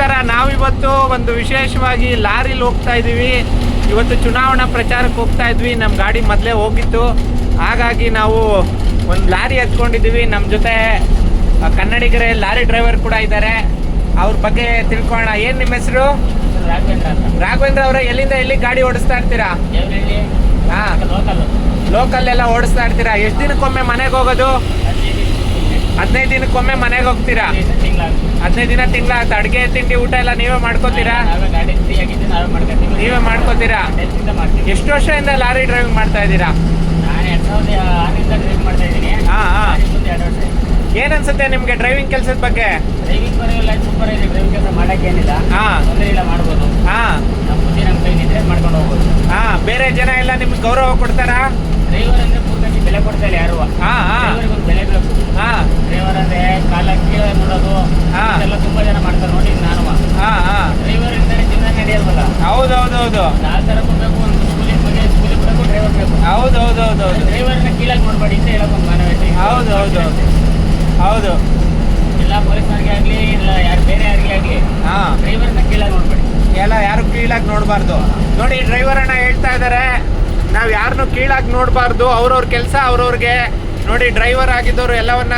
ನಮಸ್ಕಾರ. ನಾವಿವತ್ತು ಒಂದು ವಿಶೇಷವಾಗಿ ಲಾರಿಲಿ ಹೋಗ್ತಾ ಇದ್ದೀವಿ. ಇವತ್ತು ಚುನಾವಣಾ ಪ್ರಚಾರಕ್ಕೆ ಹೋಗ್ತಾ ಇದ್ವಿ. ನಮ್ಮ ಗಾಡಿ ಮೊದಲೇ ಹೋಗಿತ್ತು, ಹಾಗಾಗಿ ನಾವು ಒಂದು ಲಾರಿ ಎತ್ಕೊಂಡಿದ್ದೀವಿ. ನಮ್ಮ ಜೊತೆ ಕನ್ನಡಿಗರೇ ಲಾರಿ ಡ್ರೈವರ್ ಕೂಡ ಇದ್ದಾರೆ. ಅವ್ರ ಬಗ್ಗೆ ತಿಳ್ಕೊಳ್ಳೋಣ. ಏನು ನಿಮ್ಮ ಹೆಸರು? ರಾಘವೇಂದ್ರ ಅವರೇ, ಎಲ್ಲಿಂದ ಎಲ್ಲಿ ಗಾಡಿ ಓಡಿಸ್ತಾ ಇರ್ತೀರಾ? ಹಾಂ, ಲೋಕಲ್ ಎಲ್ಲ ಓಡಿಸ್ತಾ ಇರ್ತೀರಾ? ಎಷ್ಟು ದಿನಕ್ಕೊಮ್ಮೆ ಮನೆಗೆ ಹೋಗೋದು? 15 ದಿನಕ್ಕೊಮ್ಮೆ ಮನೆಗೆ ಹೋಗ್ತೀರಾ? 15 ದಿನ ತಿಂಗಳಾಯ್ತು. ಅಡುಗೆ ತಿಂಡಿ ಊಟ ಎಲ್ಲ ನೀವೇ ಮಾಡ್ಕೋತೀರಾ? ನೀವೇ ಮಾಡ್ಕೋತೀರಾ? ಎಷ್ಟು ವರ್ಷದಿಂದ ಲಾರಿ ಡ್ರೈವಿಂಗ್ ಮಾಡ್ತಾ ಇದ್ದೀರಾ? ಹಾಂ ಹಾಂ. ಏನನ್ಸುತ್ತೆ ನಿಮಗೆ ಡ್ರೈವಿಂಗ್ ಕೆಲಸದ ಬಗ್ಗೆ? ಸೂಪರ್ ಇದೆ. ಡ್ರೈವಿಂಗ್ ಕೆಲಸ ಮಾಡಕ್ಕೆ ಏನಿಲ್ಲ, ತೊಂದರೆ ಇಲ್ಲ, ಮಾಡ್ಬೋದು. ಹಾಂ, ನಮ್ಮ ಬುದ್ಧಿ ನಮ್ಮ ಕೈಲಿದ್ರೆ ಮಾಡ್ಕೊಂಡು ಹೋಗ್ಬೋದು. ಹಾಂ. ಬೇರೆ ಜನ ಎಲ್ಲ ನಿಮ್ಗೆ ಗೌರವ ಕೊಡ್ತಾರಾ? ಡ್ರೈವರ್ ಅಂದ್ರೆ ಪೂರ್ತಿ ಬೆಲೆ ಕೊಡ್ತಾ ಇಲ್ಲ ಯಾರು. ಡ್ರೈವರ್ಗೆ ಒಂದು ಬೆಲೆ ಬೇಕು. ಡ್ರೈವರ್ ಅಂದ್ರೆ ಕಾಲ ಕೀಳ ನೋಡೋದು ಎಲ್ಲ ತುಂಬಾ ಜನ ಮಾಡ್ತಾರೆ ನೋಡಿ. ನಾನು ಡ್ರೈವರ್ ಇದ್ದಾರೆ, ಜೀವನ ನಡೆಯೋದಲ್ಲ. ಹೌದೌದೌದು. ಆ ತರ ಕೊಡ್ಬೇಕು. ಒಂದು ಸ್ಕೂಲಿಗೆ ಬಿಡಬೇಕು, ಡ್ರೈವರ್ ಬೇಕು. ಹೌದೌದೌದು. ಡ್ರೈವರ್ನ ಕೀಳಾಗಿ ನೋಡ್ಬೇಡಿ ಅಂತ ಹೇಳಕ್ ಒಂದು ಮಾನವೀಯತೆ. ಹೌದೌದು ಹೌದು. ಎಲ್ಲ ಪೊಲೀಸ್ನವ್ರಿಗೆ ಆಗ್ಲಿ, ಇಲ್ಲ ಯಾರು ಬೇರೆ ಯಾರಿಗೆ ಆಗ್ಲಿ, ಡ್ರೈವರ್ನ ಕೀಳಾಗಿ ನೋಡ್ಬೇಡಿ. ಎಲ್ಲ ಯಾರು ಕೀಳಾಗಿ ನೋಡಬಾರ್ದು. ನೋಡಿ, ಡ್ರೈವರ್ ಅಣ್ಣ ಹೇಳ್ತಾ ಇದ್ದಾರೆ, ನಾವು ಯಾರನ್ನು ಕೀಳಾಗಿ ನೋಡಬಾರ್ದು. ಅವ್ರವ್ರ ಕೆಲಸ ಅವ್ರವ್ರಿಗೆ. ನೋಡಿ, ಡ್ರೈವರ್ ಆಗಿದ್ದವರು ಎಲ್ಲವನ್ನ